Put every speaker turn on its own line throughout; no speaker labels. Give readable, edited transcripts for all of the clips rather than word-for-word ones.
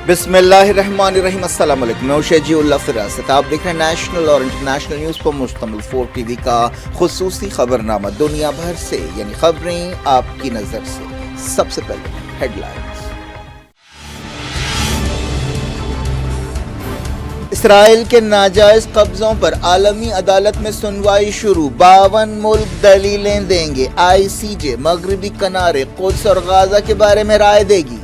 بسم اللہ الرحمن الرحیم۔ السلام علیکم، میں شہجی اللہ فراست۔ آپ دیکھ رہے ہیں نیشنل اور انٹرنیشنل نیوز پر مشتمل 4 ٹی وی کا خصوصی خبرنامہ، دنیا بھر سے یعنی خبریں آپ کی نظر سے۔ سب سے پہلے ہیڈ لائنز۔ اسرائیل کے ناجائز قبضوں پر عالمی عدالت میں سنوائی شروع، 52 ملک دلیلیں دیں گے۔ ICJ مغربی کنارے، قدس اور غزہ کے بارے میں رائے دے گی۔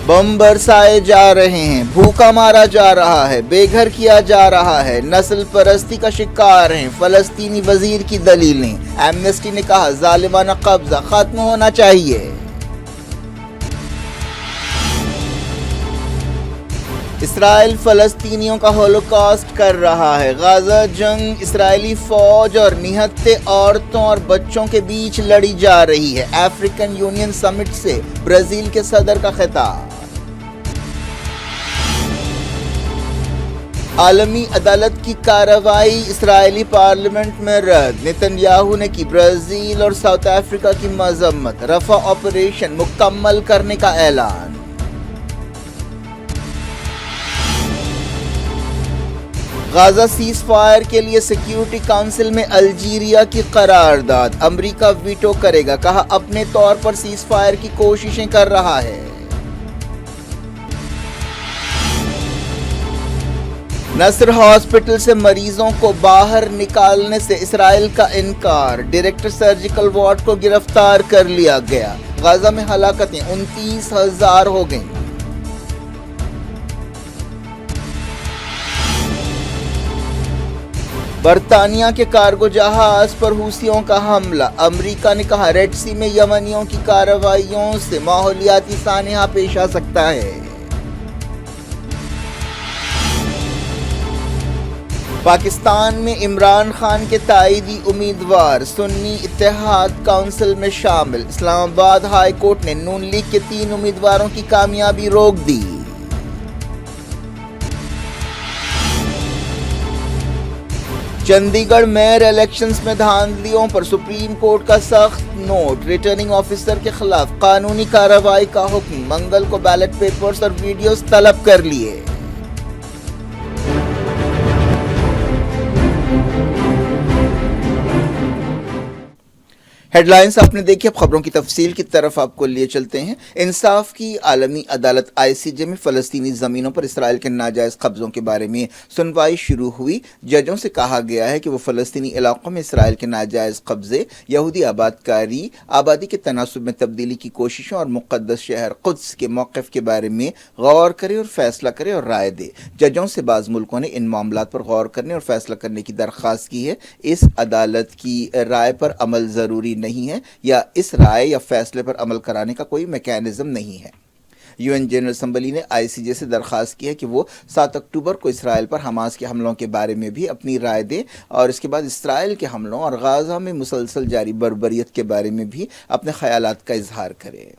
بم برسائے جا رہے ہیں، بھوکا مارا جا رہا ہے، بے گھر کیا جا رہا ہے، نسل پرستی کا شکار ہیں فلسطینی وزیر کی دلیلیں۔ ایمنسٹی نے کہا ظالمانہ قبضہ ختم ہونا چاہیے۔ اسرائیل فلسطینیوں کا ہولوکاسٹ کر رہا ہے، غزہ جنگ اسرائیلی فوج اور نہتے عورتوں اور بچوں کے بیچ لڑی جا رہی ہے۔ افریقن یونین سمٹ سے برازیل کے صدر کا خطاب۔ عالمی عدالت کی کارروائی اسرائیلی پارلیمنٹ میں رد، نتن یاہو نے کی برازیل اور ساؤتھ افریقہ کی مذمت، رفح آپریشن مکمل کرنے کا اعلان۔ غزہ سیز فائر کے لیے سیکیورٹی کونسل میں الجیریا کی قرارداد، امریکہ ویٹو کرے گا، کہا اپنے طور پر سیز فائر کی کوششیں کر رہا ہے۔ نصر ہاسپٹل سے مریضوں کو باہر نکالنے سے اسرائیل کا انکار، ڈائریکٹر سرجیکل وارڈ کو گرفتار کر لیا گیا۔ غزہ میں ہلاکتیں 29,000 ہو گئیں۔ برطانیہ کے کارگو جہاز پر حوثیوں کا حملہ، امریکہ نے کہا ریڈ سی میں یمنیوں کی کارروائیوں سے ماحولیاتی سانحہ پیش آ سکتا ہے۔ پاکستان میں عمران خان کے تائیدی امیدوار سنی اتحاد کونسل میں شامل، اسلام آباد ہائی کورٹ نے نون لیگ کے 3 امیدواروں کی کامیابی روک دی۔ چندی گڑھ میئر الیکشنز میں دھاندلیوں پر سپریم کورٹ کا سخت نوٹ، ریٹرننگ آفیسر کے خلاف قانونی کارروائی کا حکم، منگل کو بیلٹ پیپرز اور ویڈیوز طلب کر لیے۔ ہیڈ لائنز آپ نے دیکھی، اب خبروں کی تفصیل کی طرف آپ کو لیے چلتے ہیں۔ انصاف کی عالمی عدالت ICJ میں فلسطینی زمینوں پر اسرائیل کے ناجائز قبضوں کے بارے میں سنوائی شروع ہوئی۔ ججوں سے کہا گیا ہے کہ وہ فلسطینی علاقوں میں اسرائیل کے ناجائز قبضے، یہودی آبادکاری، آبادی کے تناسب میں تبدیلی کی کوششوں اور مقدس شہر قدس کے موقف کے بارے میں غور کرے اور فیصلہ کرے اور رائے دے۔ ججوں سے بعض ملکوں نے ان معاملات پر غور کرنے اور فیصلہ کرنے کی درخواست کی ہے۔ اس عدالت کی رائے پر عمل ضروری نہیں ہے یا اس رائے یا فیصلے پر عمل کرانے کا کوئی میکانزم نہیں ہے۔ UN جنرل اسمبلی نے ICJ سے درخواست کی ہے کہ وہ 7 اکتوبر کو اسرائیل پر حماس کے حملوں کے بارے میں بھی اپنی رائے دے اور اس کے بعد اسرائیل کے حملوں اور غزہ میں مسلسل جاری بربریت کے بارے میں بھی اپنے خیالات کا اظہار کرے۔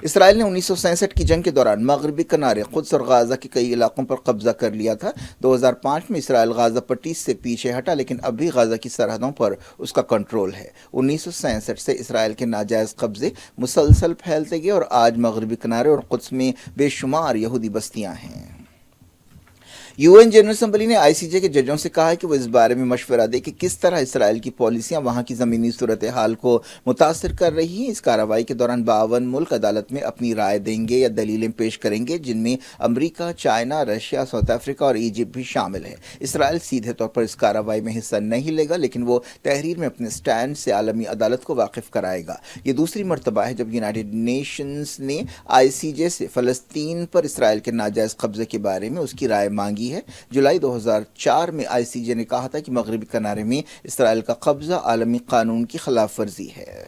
اسرائیل نے 1967 کی جنگ کے دوران مغربی کنارے، قدس اور غزہ کے کئی علاقوں پر قبضہ کر لیا تھا۔ 2005 میں اسرائیل غزہ پٹی سے پیچھے ہٹا لیکن اب بھی غزہ کی سرحدوں پر اس کا کنٹرول ہے۔ 1967 سے اسرائیل کے ناجائز قبضے مسلسل پھیلتے گئے اور آج مغربی کنارے اور قدس میں بے شمار یہودی بستیاں ہیں۔ UN جنرل اسمبلی نے ICJ کے ججوں سے کہا ہے کہ وہ اس بارے میں مشورہ دے کہ کس طرح اسرائیل کی پالیسیاں وہاں کی زمینی صورتحال کو متاثر کر رہی ہیں۔ اس کارروائی کے دوران 52 ملک عدالت میں اپنی رائے دیں گے یا دلیلیں پیش کریں گے، جن میں امریکہ، چائنا، رشیا، ساؤتھ افریقہ اور ایجپٹ بھی شامل ہے۔ اسرائیل سیدھے طور پر اس کارروائی میں حصہ نہیں لے گا لیکن وہ تحریر میں اپنے سٹینڈ سے عالمی عدالت کو واقف کرائے گا۔ یہ دوسری مرتبہ ہے جب یونائیٹڈ نیشنز نے ICJ سے فلسطین پر اسرائیل کے ناجائز قبضے کے بارے میں اس کی رائے مانگی ہے۔ جولائی 2004 میں ICJ نے کہا تھا کہ مغربی کنارے میں اسرائیل کا قبضہ عالمی قانون کی خلاف ورزی ہے۔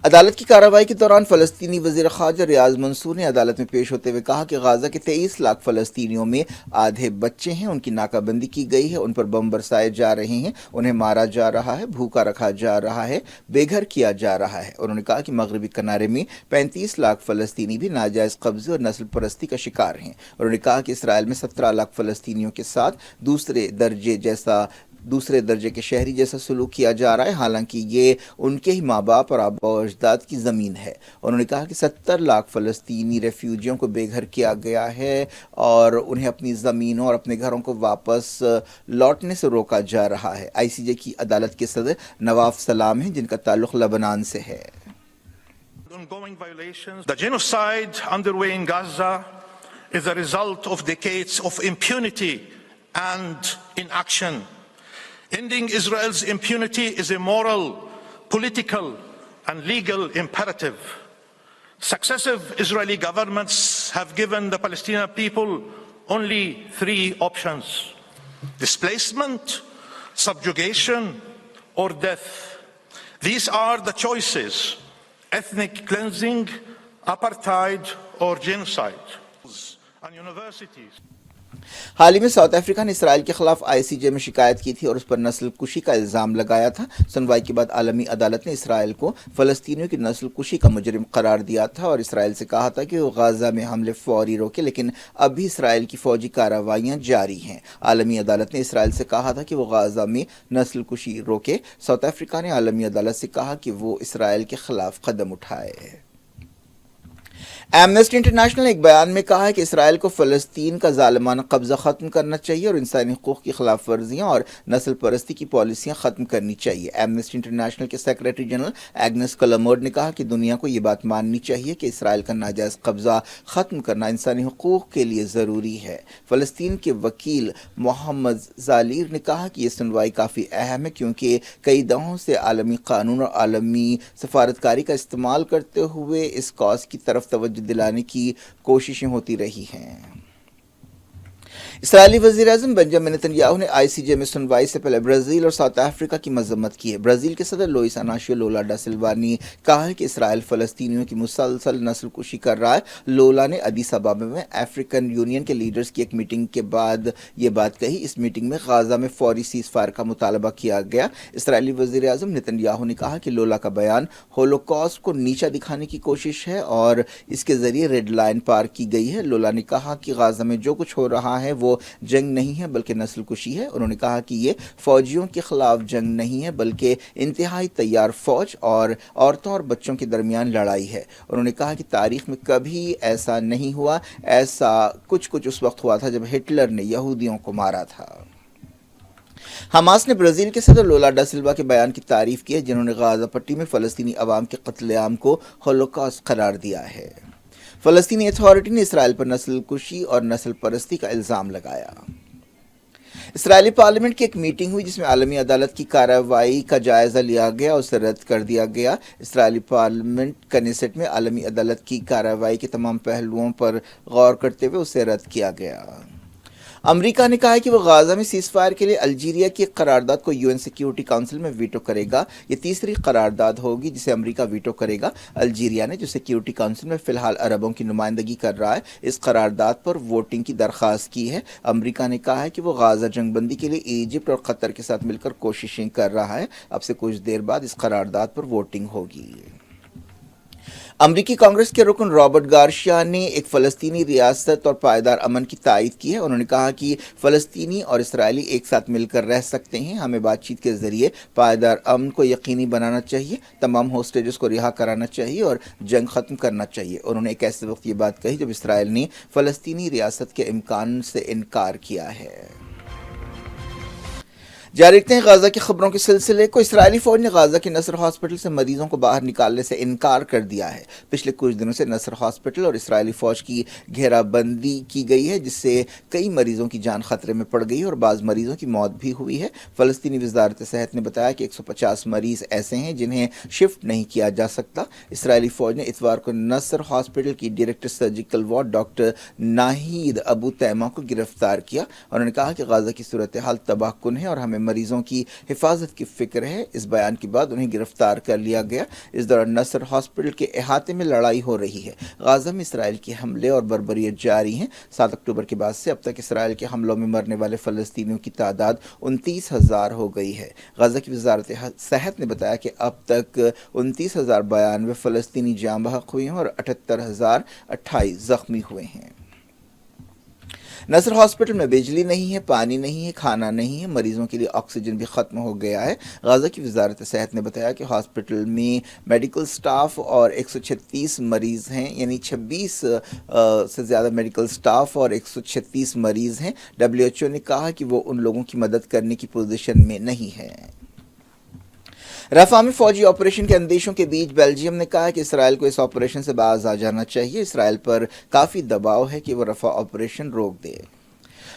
عدالت کی کارروائی کے دوران فلسطینی وزیر خارجہ ریاض منصور نے عدالت میں پیش ہوتے ہوئے کہا کہ غزہ کے 23 لاکھ فلسطینیوں میں آدھے بچے ہیں، ان کی ناکہ بندی کی گئی ہے، ان پر بم برسائے جا رہے ہیں، انہیں مارا جا رہا ہے، بھوکا رکھا جا رہا ہے، بے گھر کیا جا رہا ہے۔ انہوں نے کہا کہ مغربی کنارے میں 35 لاکھ فلسطینی بھی ناجائز قبضے اور نسل پرستی کا شکار ہیں۔ انہوں نے کہا کہ اسرائیل میں 17 لاکھ فلسطینیوں کے ساتھ دوسرے درجے جیسا دوسرے درجے کے شہری جیسا سلوک کیا جا رہا ہے، حالانکہ یہ ان کے ہی ماں باپ اور آباء و اجداد کی زمین ہے۔ انہوں نے کہا کہ 70 لاکھ فلسطینی ریفیوجیوں کو بے گھر کیا گیا ہے اور انہیں اپنی زمینوں اور اپنے گھروں کو واپس لوٹنے سے روکا جا رہا ہے۔ آئی سی جے کی عدالت کے صدر نواف سلام ہیں، جن کا تعلق لبنان سے ہے۔
Ongoing violations. The genocide underway in Gaza is a result of decades of impunity and inaction. Ending Israel's impunity is a moral, political, and legal imperative. Successive Israeli governments have given the Palestinian people only three options: displacement, subjugation, or death. These are the choices: ethnic cleansing, apartheid, or genocide. And universities.
حال ہی میں South Africa نے اسرائیل کے خلاف آئی سی جے میں شکایت کی تھی اور اس پر نسل کشی کا الزام لگایا تھا۔ سنوائی کے بعد عالمی عدالت نے اسرائیل کو فلسطینیوں کی نسل کشی کا مجرم قرار دیا تھا اور اسرائیل سے کہا تھا کہ وہ غزہ میں حملے فوری روکے، لیکن اب بھی اسرائیل کی فوجی کارروائیاں جاری ہیں۔ عالمی عدالت نے اسرائیل سے کہا تھا کہ وہ غزہ میں نسل کشی روکے۔ ساؤتھ افریقہ نے عالمی عدالت سے کہا کہ وہ اسرائیل کے خلاف قدم اٹھائے۔ ایمنسٹی انٹرنیشنل نے ایک بیان میں کہا ہے کہ اسرائیل کو فلسطین کا ظالمانہ قبضہ ختم کرنا چاہیے اور انسانی حقوق کی خلاف ورزیاں اور نسل پرستی کی پالیسیاں ختم کرنی چاہیے۔ ایمنسٹی انٹرنیشنل کے سیکریٹری جنرل ایگنس کلمرڈ نے کہا کہ دنیا کو یہ بات ماننی چاہیے کہ اسرائیل کا ناجائز قبضہ ختم کرنا انسانی حقوق کے لیے ضروری ہے۔ فلسطین کے وکیل محمد زالیر نے کہا کہ یہ سنوائی کافی اہم ہے کیونکہ کئی دہوں سے عالمی قانون اور عالمی سفارتکاری کا استعمال کرتے ہوئے اس کاز کی طرف توجہ دلانے کی کوششیں ہوتی رہی ہیں۔ اسرائیلی وزیر اعظم بنجامن نتن یاہو نے آئی سی جے میں سنوائی سے پہلے برازیل اور ساؤتھ افریقہ کی مذمت کی ہے۔ برازیل کے صدر لوئس اناشیو لولا ڈا سلوا نے کہا ہے کہ اسرائیل فلسطینیوں کی مسلسل نسل کشی کر رہا ہے۔ لولا نے ادیس ابابا میں افریقن یونین کے لیڈرز کی ایک میٹنگ کے بعد یہ بات کہی۔ اس میٹنگ میں غزہ میں فوری سیز فائر کا مطالبہ کیا گیا۔ اسرائیلی وزیر اعظم نتن یاہو نے کہا کہ لولا کا بیان ہولوکاسٹ کو نیچا دکھانے کی کوشش ہے اور اس کے ذریعے ریڈ لائن پار کی گئی ہے۔ لولا نے کہا کہ غزہ میں جو کچھ ہو رہا ہے وہ جنگ نہیں ہے بلکہ نسل کشی ہے۔ انہوں نے کہا کہ یہ فوجیوں کے خلاف جنگ نہیں ہے بلکہ انتہائی تیار فوج اور عورتوں اور بچوں کے درمیان لڑائی ہے۔ انہوں نے کہا کہ تاریخ میں کبھی ایسا نہیں ہوا، ایسا کچھ اس وقت ہوا تھا جب ہٹلر نے یہودیوں کو مارا تھا۔ حماس نے برازیل کے صدر لولا ڈا سلوا کے بیان کی تعریف کی ہے، جنہوں نے غزہ پٹی میں فلسطینی عوام کے قتل عام کو ہولوکاسٹ قرار دیا ہے۔ فلسطینی اتھارٹی نے اسرائیل پر نسل کشی اور نسل پرستی کا الزام لگایا۔ اسرائیلی پارلیمنٹ کی ایک میٹنگ ہوئی جس میں عالمی عدالت کی کارروائی کا جائزہ لیا گیا اور اسے رد کر دیا گیا۔ اسرائیلی پارلیمنٹ کنیسٹ میں عالمی عدالت کی کارروائی کے تمام پہلوؤں پر غور کرتے ہوئے اسے رد کیا گیا۔ امریکہ نے کہا ہے کہ وہ غزہ میں سیز فائر کے لیے الجیریا کی ایک قرارداد کو یو این سیکیورٹی کونسل میں ویٹو کرے گا۔ یہ تیسری قرارداد ہوگی جسے امریکہ ویٹو کرے گا۔ الجیریا نے جو سیکیورٹی کونسل میں فی الحال عربوں کی نمائندگی کر رہا ہے، اس قرارداد پر ووٹنگ کی درخواست کی ہے۔ امریکہ نے کہا ہے کہ وہ غزہ جنگ بندی کے لیے ایجپٹ اور قطر کے ساتھ مل کر کوششیں کر رہا ہے۔ اب سے کچھ دیر بعد اس قرارداد پر ووٹنگ ہوگی۔ امریکی کانگریس کے رکن رابرٹ گارشیا نے ایک فلسطینی ریاست اور پائیدار امن کی تائید کی ہے۔ انہوں نے کہا کہ فلسطینی اور اسرائیلی ایک ساتھ مل کر رہ سکتے ہیں، ہمیں بات چیت کے ذریعے پائیدار امن کو یقینی بنانا چاہیے، تمام ہوسٹیجز کو رہا کرانا چاہیے اور جنگ ختم کرنا چاہیے۔ انہوں نے ایک ایسے وقت یہ بات کہی جب اسرائیل نے فلسطینی ریاست کے امکان سے انکار کیا ہے۔ جاری رکھتے ہیں غزہ کی خبروں کے سلسلے کو۔ اسرائیلی فوج نے غزہ کے نصر ہاسپٹل سے مریضوں کو باہر نکالنے سے انکار کر دیا ہے۔ پچھلے کچھ دنوں سے نصر ہاسپٹل اور اسرائیلی فوج کی گھیرا بندی کی گئی ہے، جس سے کئی مریضوں کی جان خطرے میں پڑ گئی اور بعض مریضوں کی موت بھی ہوئی ہے۔ فلسطینی وزارت صحت نے بتایا کہ 150 مریض ایسے ہیں جنہیں شفٹ نہیں کیا جا سکتا۔ اسرائیلی فوج نے اتوار کو نصر ہاسپٹل کی director surgical ward doctor Nahid Abu Taima کو گرفتار کیا۔ انہوں نے کہا کہ غزہ کی صورتحال تباہ کن ہے اور ہمیں مریضوں کی حفاظت کی فکر ہے۔ اس بیان کے بعد انہیں گرفتار کر لیا گیا۔ اس دوران نصر ہاسپٹل کے احاطے میں لڑائی ہو رہی ہے۔ غزہ میں اسرائیل کے حملے اور بربریت جاری ہیں۔ 7 اکتوبر کے بعد سے اب تک اسرائیل کے حملوں میں مرنے والے فلسطینیوں کی تعداد 29,000 ہو گئی ہے۔ غزہ کی وزارت صحت نے بتایا کہ اب تک 29,092 فلسطینی جاں بحق ہوئے ہیں اور 78,028 زخمی ہوئے ہیں۔ نصر ہاسپٹل میں بجلی نہیں ہے، پانی نہیں ہے، کھانا نہیں ہے، مریضوں کے لیے آکسیجن بھی ختم ہو گیا ہے۔ غزہ کی وزارت صحت نے بتایا کہ ہاسپٹل میں میڈیکل سٹاف اور 136 مریض ہیں، یعنی 26 سے زیادہ میڈیکل سٹاف اور 136 مریض ہیں۔ WHO نے کہا کہ وہ ان لوگوں کی مدد کرنے کی پوزیشن میں نہیں ہے۔ رفح میں فوجی آپریشن کے اندیشوں کے بیچ بیلجیم نے کہا کہ اسرائیل کو اس آپریشن سے باز آ جانا چاہیے۔ اسرائیل پر کافی دباؤ ہے کہ وہ رفح آپریشن روک دے۔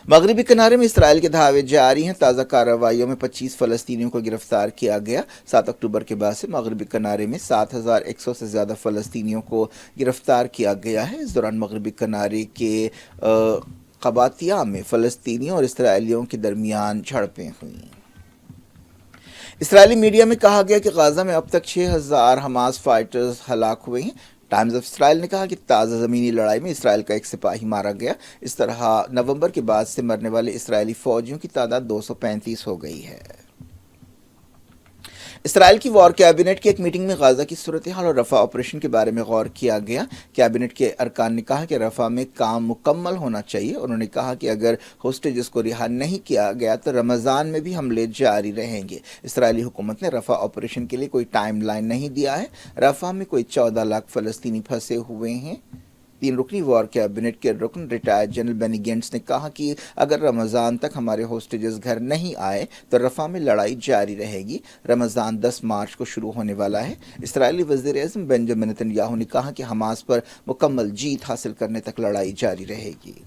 مغربی کنارے میں اسرائیل کے دھاوے جاری ہیں۔ تازہ کارروائیوں میں 25 فلسطینیوں کو گرفتار کیا گیا۔ 7 اکتوبر کے بعد سے مغربی کنارے میں 7100 سے زیادہ فلسطینیوں کو گرفتار کیا گیا ہے۔ اس دوران مغربی کنارے کے قباطیہ میں فلسطینیوں اور اسرائیلیوں کے درمیان جھڑپیں ہوئیں۔ اسرائیلی میڈیا میں کہا گیا کہ غزہ میں اب تک 6000 حماس فائٹرز ہلاک ہوئے ہیں۔ ٹائمز آف اسرائیل نے کہا کہ تازہ زمینی لڑائی میں اسرائیل کا ایک سپاہی مارا گیا۔ اس طرح نومبر کے بعد سے مرنے والے اسرائیلی فوجیوں کی تعداد 235 ہو گئی ہے۔ اسرائیل کی وار کیبنٹ کی ایک میٹنگ میں غزہ کی صورتحال اور رفح آپریشن کے بارے میں غور کیا گیا۔ کیبنٹ کے ارکان نے کہا کہ رفح میں کام مکمل ہونا چاہیے۔ انہوں نے کہا کہ اگر ہوسٹیجز کو رہا نہیں کیا گیا تو رمضان میں بھی حملے جاری رہیں گے۔ اسرائیلی حکومت نے رفح آپریشن کے لیے کوئی ٹائم لائن نہیں دیا ہے۔ رفح میں کوئی 14 لاکھ فلسطینی پھنسے ہوئے ہیں۔ 3 رکنی وار کیبنٹ کے رکن ریٹائرڈ جنرل بینی گینٹس نے کہا کہ اگر رمضان تک ہمارے ہوسٹیجز گھر نہیں آئے تو رفح میں لڑائی جاری رہے گی۔ رمضان 10 مارچ کو شروع ہونے والا ہے۔ اسرائیلی وزیر اعظم بنجامن نیتن یاہو نے کہا کہ حماس پر مکمل جیت حاصل کرنے تک لڑائی جاری رہے گی۔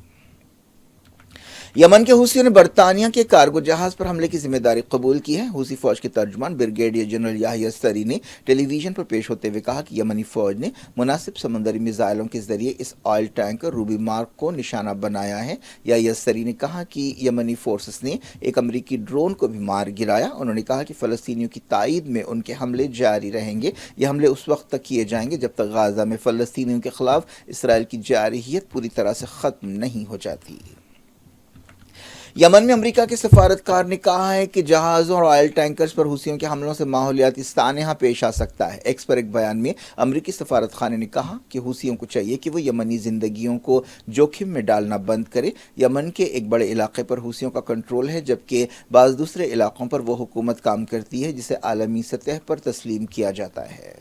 یمن کے حوثیوں نے برطانیہ کے کارگو جہاز پر حملے کی ذمہ داری قبول کی ہے۔ حوثی فوج کے ترجمان بریگیڈیئر جنرل یحییٰ السری نے ٹیلی ویژن پر پیش ہوتے ہوئے کہا کہ یمنی فوج نے مناسب سمندری میزائلوں کے ذریعے اس آئل ٹینکر روبی مارک کو نشانہ بنایا ہے۔ یحییٰ السری نے کہا کہ یمنی فورسز نے ایک امریکی ڈرون کو بھی مار گرایا۔ انہوں نے کہا کہ فلسطینیوں کی تائید میں ان کے حملے جاری رہیں گے۔ یہ حملے اس وقت تک کیے جائیں گے جب تک غزہ میں فلسطینیوں کے خلاف اسرائیل کی جارحیت پوری طرح سے ختم نہیں ہو جاتی۔ یمن میں امریکہ کے سفارتکار نے کہا ہے کہ جہازوں اور آئل ٹینکرز پر حوثیوں کے حملوں سے ماحولیاتی سانحہ پیش آ سکتا ہے۔ ایکس پر ایک بیان میں امریکی سفارت خانے نے کہا کہ حوثیوں کو چاہیے کہ وہ یمنی زندگیوں کو جوخم میں ڈالنا بند کرے۔ یمن کے ایک بڑے علاقے پر حوثیوں کا کنٹرول ہے جبکہ بعض دوسرے علاقوں پر وہ حکومت کام کرتی ہے جسے عالمی سطح پر تسلیم کیا جاتا ہے۔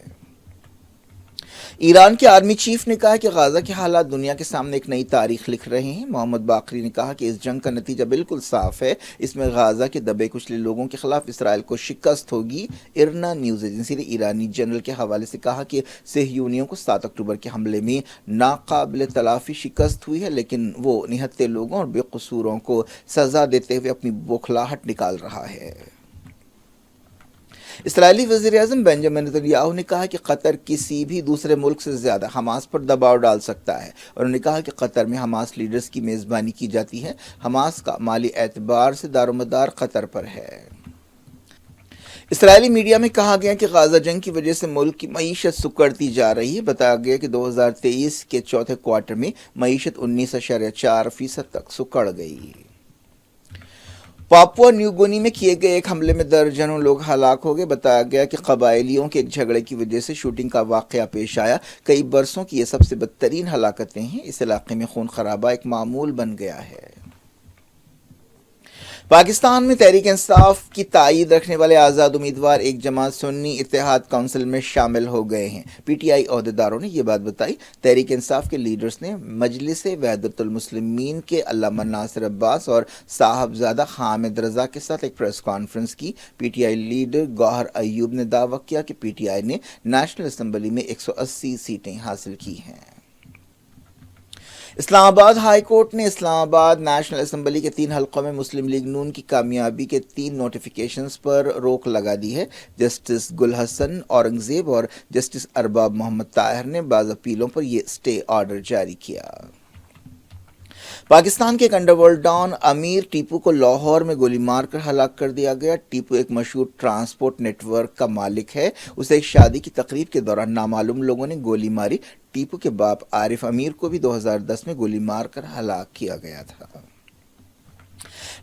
ایران کے آرمی چیف نے کہا کہ غزہ کے حالات دنیا کے سامنے ایک نئی تاریخ لکھ رہے ہیں۔ محمد باقری نے کہا کہ اس جنگ کا نتیجہ بالکل صاف ہے، اس میں غزہ کے دبے کچلے لوگوں کے خلاف اسرائیل کو شکست ہوگی۔ ارنا نیوز ایجنسی نے ایرانی جنرل کے حوالے سے کہا کہ صہیونیوں کو 7 اکتوبر کے حملے میں ناقابل تلافی شکست ہوئی ہے، لیکن وہ نہتے لوگوں اور بے قصوروں کو سزا دیتے ہوئے اپنی بوکھلاہٹ نکال رہا ہے۔ اسرائیلی وزیر اعظم بنجامن نیتن یاہو نے کہا کہ قطر کسی بھی دوسرے ملک سے زیادہ حماس پر دباؤ ڈال سکتا ہے۔ انہوں نے کہا کہ قطر میں حماس لیڈرز کی میزبانی کی جاتی ہے۔ حماس کا مالی اعتبار سے دار و مدار قطر پر ہے۔ اسرائیلی میڈیا میں کہا گیا کہ غزہ جنگ کی وجہ سے ملک کی معیشت سکڑتی جا رہی ہے۔ بتایا گیا کہ 2023 کے چوتھے کوارٹر میں معیشت 19.4% تک سکڑ گئی۔ پاپوا نیو گنی میں کیے گئے ایک حملے میں درجنوں لوگ ہلاک ہو گئے۔ بتایا گیا کہ قبائلیوں کے ایک جھگڑے کی وجہ سے شوٹنگ کا واقعہ پیش آیا۔ کئی برسوں کی یہ سب سے بدترین ہلاکتیں ہیں۔ اس علاقے میں خون خرابہ ایک معمول بن گیا ہے۔ پاکستان میں تحریک انصاف کی تائید رکھنے والے آزاد امیدوار ایک جماعت سنی اتحاد کونسل میں شامل ہو گئے ہیں۔ پی ٹی آئی عہدیداروں نے یہ بات بتائی۔ تحریک انصاف کے لیڈرز نے مجلس وحدت المسلمین کے علامہ ناصر عباس اور صاحبزادہ حامد رضا کے ساتھ ایک پریس کانفرنس کی۔ پی ٹی آئی لیڈر گوہر ایوب نے دعویٰ کیا کہ پی ٹی آئی نے نیشنل اسمبلی میں 180 سیٹیں حاصل کی ہیں۔ اسلام آباد ہائی کورٹ نے اسلام آباد نیشنل اسمبلی کے 3 حلقوں میں مسلم لیگ نون کی کامیابی کے 3 نوٹیفیکیشنز پر روک لگا دی ہے۔ جسٹس گل حسن اورنگزیب اور جسٹس ارباب محمد طاہر نے بعض اپیلوں پر یہ اسٹے آرڈر جاری کیا۔ پاکستان کے ایک انڈر ورلڈ ڈان امیر ٹیپو کو لاہور میں گولی مار کر ہلاک کر دیا گیا۔ ٹیپو ایک مشہور ٹرانسپورٹ نیٹ ورک کا مالک ہے۔ اسے ایک شادی کی تقریب کے دوران نامعلوم لوگوں نے گولی ماری۔ ٹیپو کے باپ عارف امیر کو بھی 2010 میں گولی مار کر ہلاک کیا گیا تھا۔